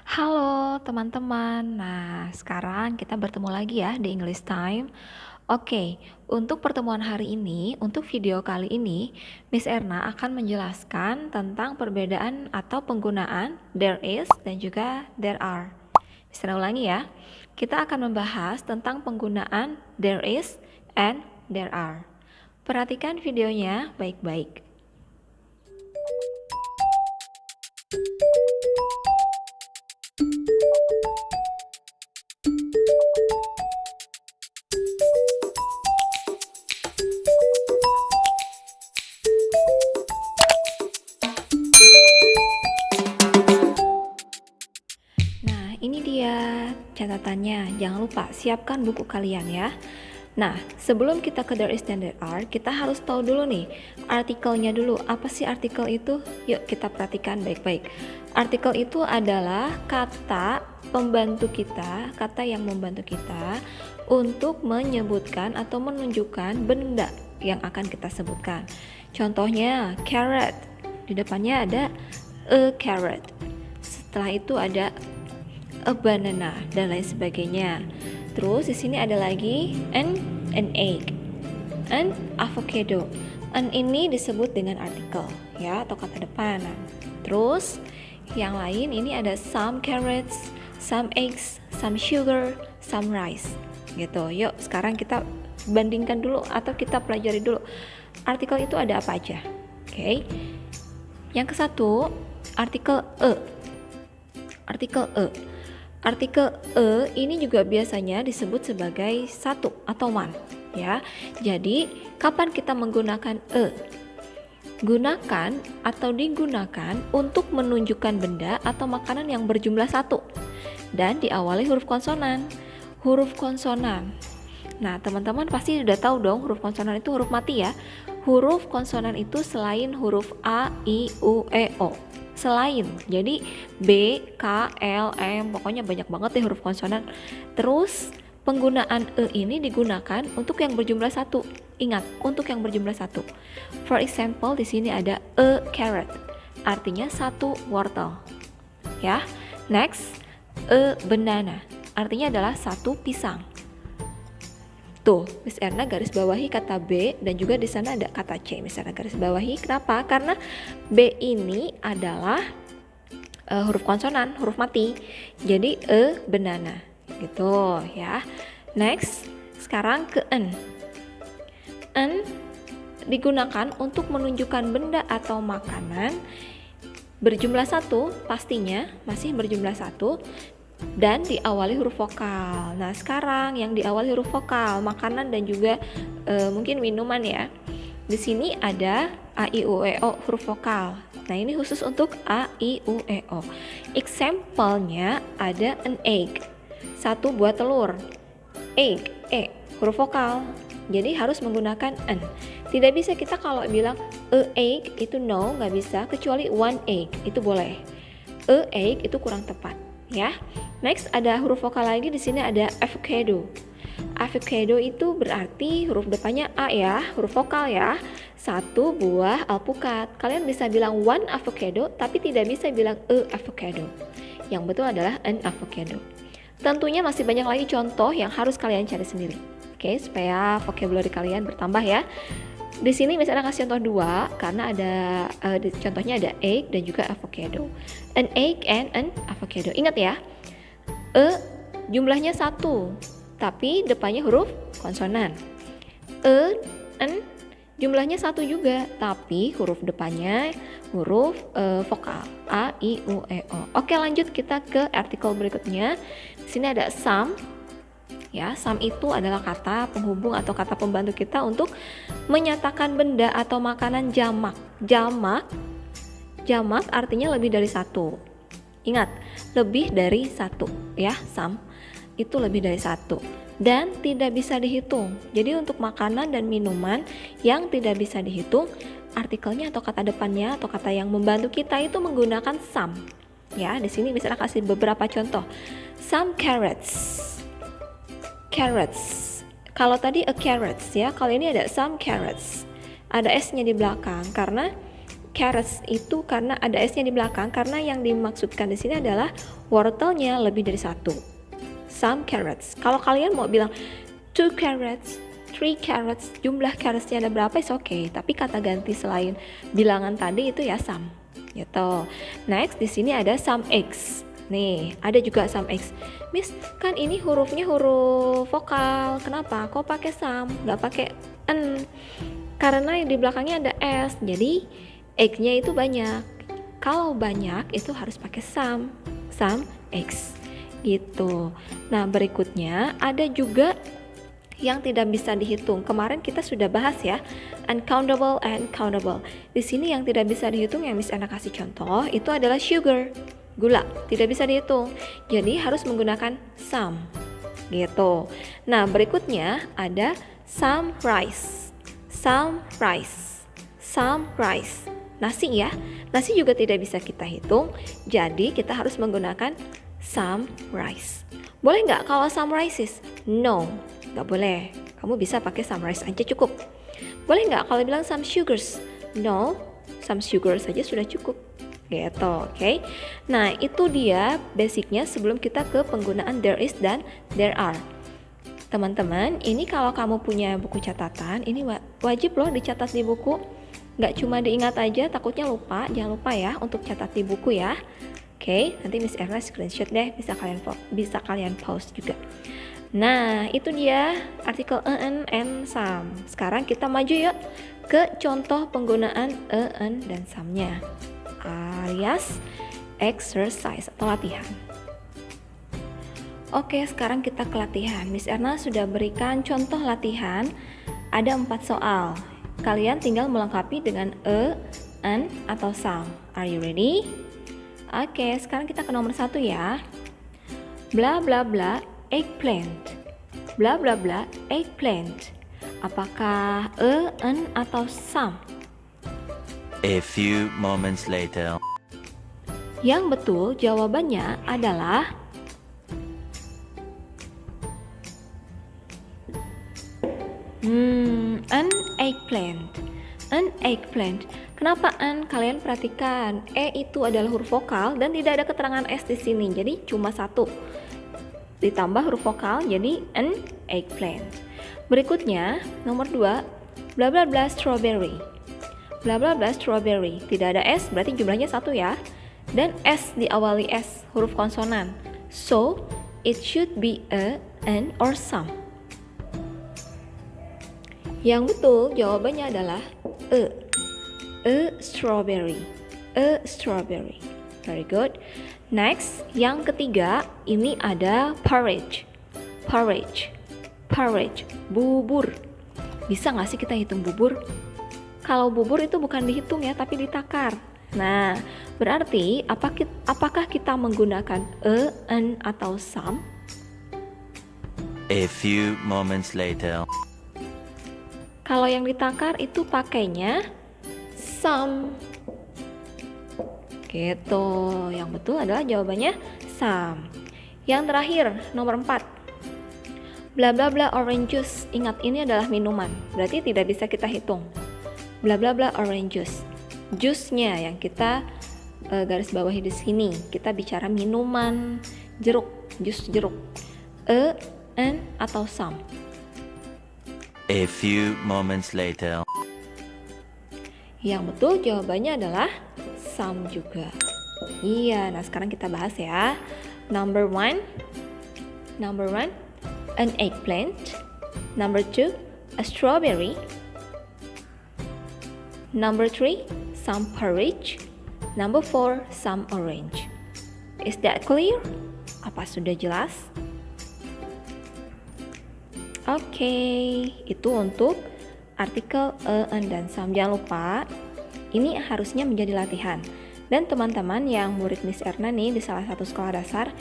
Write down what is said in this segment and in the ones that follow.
Halo teman-teman, nah sekarang kita bertemu lagi ya di English Time. Oke, untuk pertemuan hari ini, untuk video kali ini, Miss Erna akan menjelaskan tentang perbedaan atau penggunaan there is dan juga there are. Miss Erna ulangi ya, kita akan membahas tentang penggunaan there is and there are. Perhatikan videonya baik-baik. Nah, ini dia catatannya. Jangan lupa siapkan buku kalian ya. Nah, sebelum kita ke there is dan there are, kita harus tahu dulu nih artikelnya dulu. Apa sih artikel itu? Yuk kita perhatikan baik-baik. Artikel itu adalah kata pembantu kita, kata yang membantu kita untuk menyebutkan atau menunjukkan benda yang akan kita sebutkan. Contohnya carrot. Di depannya ada a carrot. Setelah itu ada a banana dan lain sebagainya. Terus di sini ada lagi an egg, an avocado. An ini disebut dengan artikel ya atau kata depan. Nah, terus yang lain ini ada some carrots, some eggs, some sugar, some rice. Gitu. Yuk, sekarang kita bandingkan dulu atau kita pelajari dulu artikel itu ada apa aja. Oke. Yang ke satu, artikel a. Artikel a. Artikel a ini juga biasanya disebut sebagai satu atau one ya. Jadi kapan kita menggunakan a? Gunakan atau digunakan untuk menunjukkan benda atau makanan yang berjumlah satu dan diawali huruf konsonan. Huruf konsonan. Nah, teman-teman pasti sudah tahu dong huruf konsonan itu huruf mati ya. Huruf konsonan itu selain huruf A, I, U, E, O. Selain, jadi B, K, L, M, pokoknya banyak banget deh huruf konsonan. Terus penggunaan E ini digunakan untuk yang berjumlah satu. Ingat, untuk yang berjumlah satu. For example, di sini ada a carrot, artinya satu wortel. Ya, next, a banana, artinya adalah satu pisang. Tuh, Miss Erna garis bawahi kata B dan juga di sana ada kata C. Miss Erna garis bawahi. Kenapa? Karena B ini adalah huruf konsonan, huruf mati. Jadi banana, gitu ya. Next, sekarang ke N. N digunakan untuk menunjukkan benda atau makanan berjumlah satu, pastinya masih berjumlah satu. Dan diawali huruf vokal. Nah, sekarang yang diawali huruf vokal, makanan dan juga mungkin minuman ya. Di sini ada A, I, U, E, O huruf vokal. Nah, ini khusus untuk A, I, U, E, O. Example-nya ada an egg, satu buah telur. Egg, E, huruf vokal. Jadi harus menggunakan an. Tidak bisa kita kalau bilang a egg itu no, nggak bisa, kecuali one egg itu boleh. A egg itu kurang tepat. Ya, next ada huruf vokal lagi di sini ada avocado. Avocado itu berarti huruf depannya A ya, huruf vokal ya. Satu buah alpukat. Kalian bisa bilang one avocado, tapi tidak bisa bilang a avocado. Yang betul adalah an avocado. Tentunya masih banyak lagi contoh yang harus kalian cari sendiri. Oke, supaya vocabulary kalian bertambah ya. Di sini misalnya kasih contoh dua karena ada contohnya ada egg dan juga avocado. An egg and an avocado. Ingat ya, jumlahnya satu, tapi depannya huruf konsonan. An jumlahnya satu juga, tapi huruf depannya huruf vokal. A, I, U, E, O. Oke, lanjut kita ke artikel berikutnya. Di sini ada some. Ya, some itu adalah kata penghubung atau kata pembantu kita untuk menyatakan benda atau makanan jamak. Jamak artinya lebih dari satu. Ingat, lebih dari satu ya, some itu lebih dari satu dan tidak bisa dihitung. Jadi untuk makanan dan minuman yang tidak bisa dihitung, artikelnya atau kata depannya atau kata yang membantu kita itu menggunakan some. Ya, di sini misalnya kasih beberapa contoh. Some carrots. Kalau tadi a carrots ya, kalau ini ada some carrots. Ada S-nya di belakang karena carrots itu karena ada s-nya di belakang, karena yang dimaksudkan di sini adalah wortelnya lebih dari satu. Some carrots. Kalau kalian mau bilang 2 carrots, 3 carrots, jumlah carrotsnya ada berapa is okay. Tapi kata ganti selain bilangan tadi itu ya some. Gitu. Next di sini ada some eggs. Nih, ada juga some eggs. Miss, kan ini hurufnya huruf vokal. Kenapa? Kok pakai some? Nggak pakai n? Karena di belakangnya ada s. Jadi egg-nya itu banyak. Kalau banyak itu harus pakai some eggs. Gitu. Nah, berikutnya ada juga yang tidak bisa dihitung. Kemarin kita sudah bahas ya, uncountable and countable. Di sini yang tidak bisa dihitung yang Miss Erna kasih contoh itu adalah sugar, gula, tidak bisa dihitung. Jadi harus menggunakan some. Gitu. Nah, berikutnya ada some rice. Some rice. Some rice. Nasi ya. Nasi juga tidak bisa kita hitung. Jadi kita harus menggunakan some rice. Boleh nggak kalau some rices? No. Nggak boleh, kamu bisa pakai some rice aja cukup. Boleh nggak kalau bilang some sugars? No, some sugar saja sudah cukup. Gitu, oke? Nah, itu dia basicnya sebelum kita ke penggunaan there is dan there are. Teman-teman, ini kalau kamu punya buku catatan, ini wajib loh dicatat di buku. Nggak cuma diingat aja, takutnya lupa. Jangan lupa ya untuk catat di buku ya. Oke, nanti Miss Erna screenshot deh, bisa kalian pause juga. Nah, itu dia artikel an and some. Sekarang kita maju yuk ke contoh penggunaan an dan some-nya, alias exercise atau latihan. Oke, sekarang kita ke latihan. Miss Erna sudah berikan contoh latihan. Ada 4 soal. Kalian tinggal melengkapi dengan an atau some. Are you ready? Oke, sekarang kita ke nomor 1 ya. Bla bla bla eggplant. Bla bla bla eggplant. Apakah an atau some? A few moments later. Yang betul jawabannya adalah an eggplant. An eggplant. Kenapa an? Kalian perhatikan, itu adalah huruf vokal dan tidak ada keterangan s di sini. Jadi cuma satu. Ditambah huruf vokal jadi an eggplant. Berikutnya nomor 2, bla bla bla strawberry. Bla bla bla strawberry. Tidak ada s, berarti jumlahnya 1 ya. Dan s diawali s, huruf konsonan. So, it should be an or some. Yang betul jawabannya adalah a strawberry. A strawberry. Very good. Next, yang ketiga, ini ada porridge. Porridge. Porridge. Bubur. Bisa nggak sih kita hitung bubur? Kalau bubur itu bukan dihitung ya, tapi ditakar. Nah, berarti apakah kita menggunakan an atau some? A few moments later. Kalau yang ditakar itu pakainya some. Gitu. Yang betul adalah jawabannya some. Yang terakhir, nomor 4. Bla bla bla orange juice. Ingat, ini adalah minuman. Berarti tidak bisa kita hitung. Bla bla bla orange juice. Jus-nya yang kita garis bawahi di sini. Kita bicara minuman jeruk, jus jeruk. An atau some? A few moments later. Yang betul jawabannya adalah some juga. Iya, nah sekarang kita bahas ya. Number 1, an eggplant. Number 2, a strawberry. Number 3, some porridge. Number 4, some orange. Is that clear? Apa sudah jelas? Oke, itu untuk artikel an dan some. Jangan lupa, ini harusnya menjadi latihan. Dan teman-teman yang murid Miss Erna nih di salah satu sekolah dasar,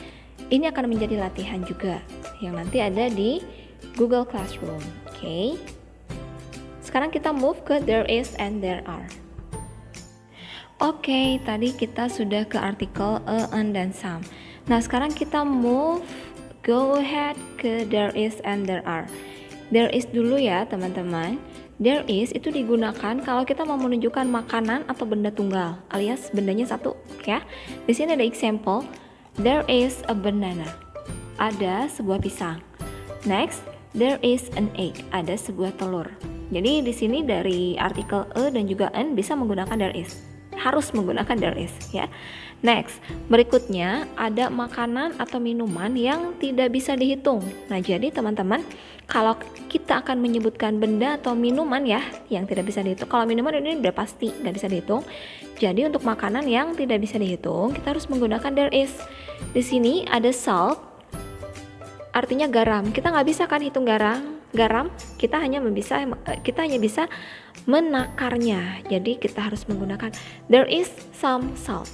ini akan menjadi latihan juga yang nanti ada di Google Classroom. Oke. Sekarang kita move ke there is and there are. Oke, tadi kita sudah ke artikel an dan some. Nah, sekarang kita go ahead ke there is and there are. There is dulu ya teman-teman. There is itu digunakan kalau kita mau menunjukkan makanan atau benda tunggal, alias bendanya satu, ya. Di sini ada example. There is a banana. Ada sebuah pisang. Next, there is an egg. Ada sebuah telur. Jadi di sini dari artikel a dan juga an bisa menggunakan there is. Harus menggunakan there is, ya. Next, berikutnya ada makanan atau minuman yang tidak bisa dihitung. Nah, jadi teman-teman, kalau kita akan menyebutkan benda atau minuman ya yang tidak bisa dihitung. Kalau minuman ini udah pasti nggak bisa dihitung. Jadi untuk makanan yang tidak bisa dihitung, kita harus menggunakan there is. Di sini ada salt, artinya garam. Kita nggak bisa kan hitung garam. Kita hanya bisa menakarnya. Jadi kita harus menggunakan there is some salt.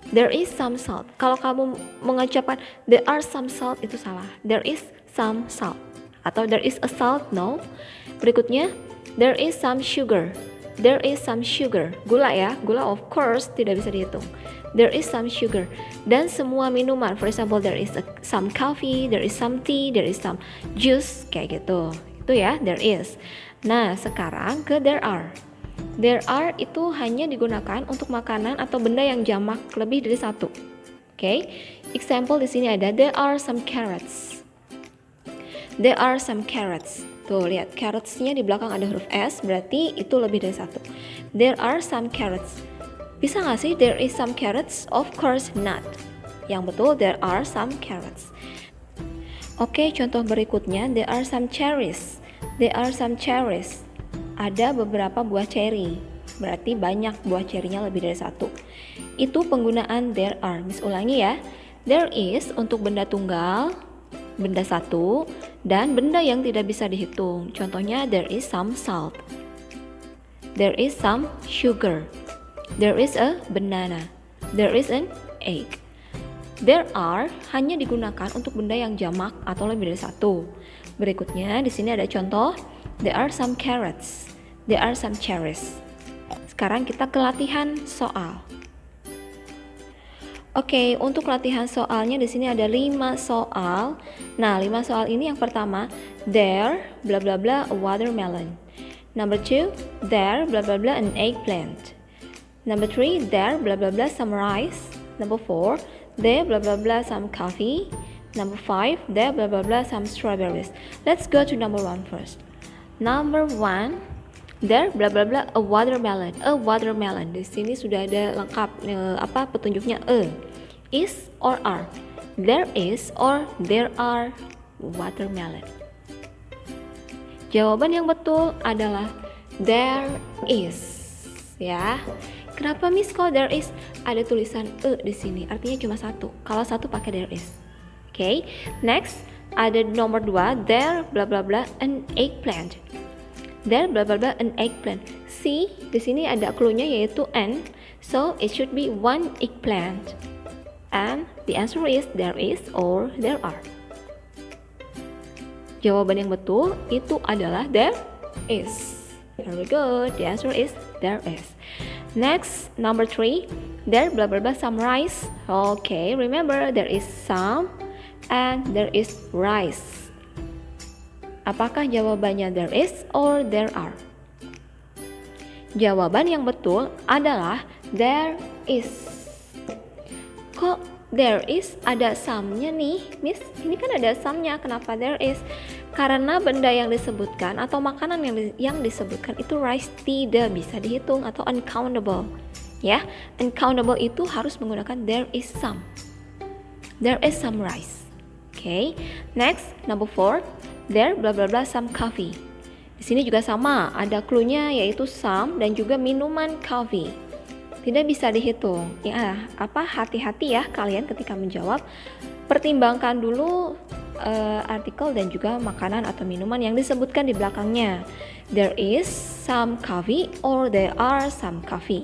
There is some salt. Kalau kamu mengucapkan there are some salt, itu salah. There is some salt. Atau there is a salt, no. Berikutnya, there is some sugar. There is some sugar. Gula ya, gula of course tidak bisa dihitung. There is some sugar. Dan semua minuman, for example, there is some coffee, there is some tea, there is some juice, kayak gitu. Itu ya, there is. Nah, sekarang ke there are. There are itu hanya digunakan untuk makanan atau benda yang jamak lebih dari satu. Oke. Example di sini ada there are some carrots. There are some carrots. Tuh, lihat carrots-nya di belakang ada huruf S, berarti itu lebih dari satu. There are some carrots. Bisa nggak sih there is some carrots? Of course not. Yang betul there are some carrots. Oke, contoh berikutnya there are some cherries. There are some cherries. Ada beberapa buah cherry, berarti banyak buah cherry-nya lebih dari satu. Itu penggunaan there are. Miss ulangi ya. There is untuk benda tunggal, benda satu, dan benda yang tidak bisa dihitung. Contohnya there is some salt. There is some sugar. There is a banana. There is an egg. There are hanya digunakan untuk benda yang jamak atau lebih dari satu. Berikutnya di sini ada contoh. There are some carrots. There are some cherries. Sekarang kita ke latihan soal. Oke, untuk latihan soalnya di sini ada 5 soal. Nah, 5 soal ini yang pertama, there bla bla bla a watermelon. Number 2, there bla bla bla an eggplant. Number 3, there bla bla bla some rice. Number 4, there bla bla bla some coffee. Number 5, there bla bla bla some strawberries. Let's go to number 1 first. Number 1, there bla bla bla a watermelon. A watermelon. Di sini sudah ada lengkap petunjuknya is or are. There is or there are watermelon. Jawaban yang betul adalah there is. Ya. Kenapa Miss kok there is ada tulisan di sini? Artinya cuma satu. Kalau satu pakai there is. Oke. Next, ada nomor 2, there bla bla bla an eggplant. There bla bla bla an eggplant. See, di sini ada clue-nya yaitu an. So it should be one eggplant. And the answer is there is or there are. Jawaban yang betul itu adalah there is. Very good. The answer is there is. Next, number 3, there bla bla bla some rice. Okay, remember there is some and there is rice. Apakah jawabannya there is or there are? Jawaban yang betul adalah there is. Kok there is ada some-nya nih, Miss? Ini kan ada some-nya, kenapa there is? Karena benda yang disebutkan atau makanan yang disebutkan itu rice tidak bisa dihitung atau uncountable. Ya, uncountable itu harus menggunakan there is some. There is some rice. Okay, next, number 4, there bla bla bla some coffee. Di sini juga sama, ada clue-nya yaitu some dan juga minuman coffee. Tidak bisa dihitung. Ya, hati-hati ya kalian ketika menjawab. Pertimbangkan dulu artikel dan juga makanan atau minuman yang disebutkan di belakangnya. There is some coffee or there are some coffee.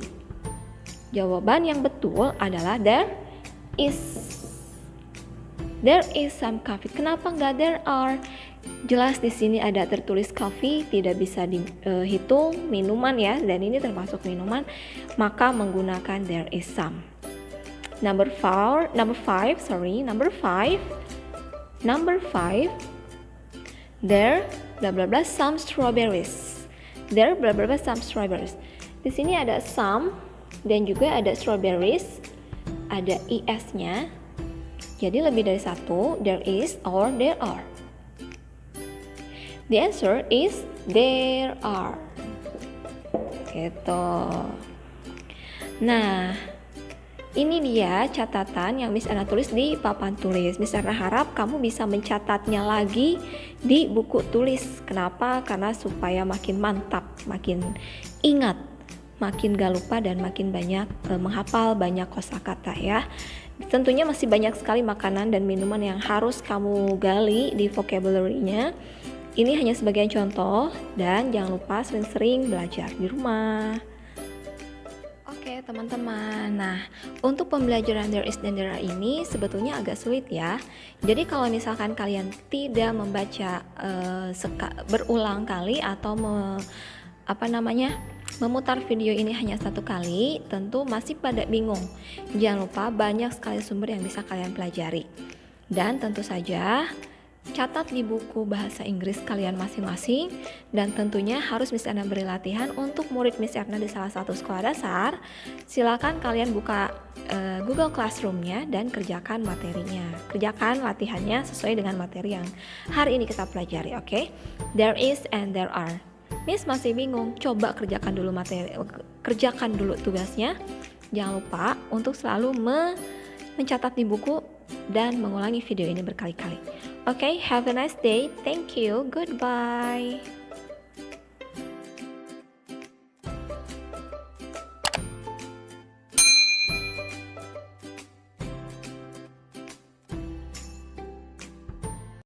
Jawaban yang betul adalah there is. There is some coffee. Kenapa nggak there are? Jelas di sini ada tertulis coffee, tidak bisa dihitung minuman ya, dan ini termasuk minuman, maka menggunakan there is some. Number 5, there bla bla bla some strawberries. There blah blah blah some strawberries. Di sini ada some dan juga ada strawberries, ada es-nya. Jadi lebih dari satu, there is or there are. The answer is there are. Gitu. Nah, ini dia catatan yang Miss Erna tulis di papan tulis. Miss Erna harap kamu bisa mencatatnya lagi di buku tulis. Kenapa? Karena supaya makin mantap, makin ingat, makin gak lupa dan makin banyak menghafal banyak kosakata ya. Tentunya masih banyak sekali makanan dan minuman yang harus kamu gali di vocabulary-nya. Ini hanya sebagian contoh dan jangan lupa sering-sering belajar di rumah. Oke teman-teman, nah untuk pembelajaran there is dan there are ini sebetulnya agak sulit ya. Jadi kalau misalkan kalian tidak membaca berulang kali atau memutar video ini hanya satu kali, tentu masih pada bingung. Jangan lupa banyak sekali sumber yang bisa kalian pelajari. Dan tentu saja catat di buku bahasa Inggris kalian masing-masing. Dan tentunya harus Miss Erna beri latihan untuk murid Miss Erna di salah satu sekolah dasar. Silakan kalian buka Google Classroom-nya dan kerjakan materinya. Kerjakan latihannya sesuai dengan materi yang hari ini kita pelajari, oke? There is and there are. Miss masih bingung, coba kerjakan dulu tugasnya. Jangan lupa untuk selalu mencatat di buku dan mengulangi video ini berkali-kali. Oke, have a nice day. Thank you. Goodbye.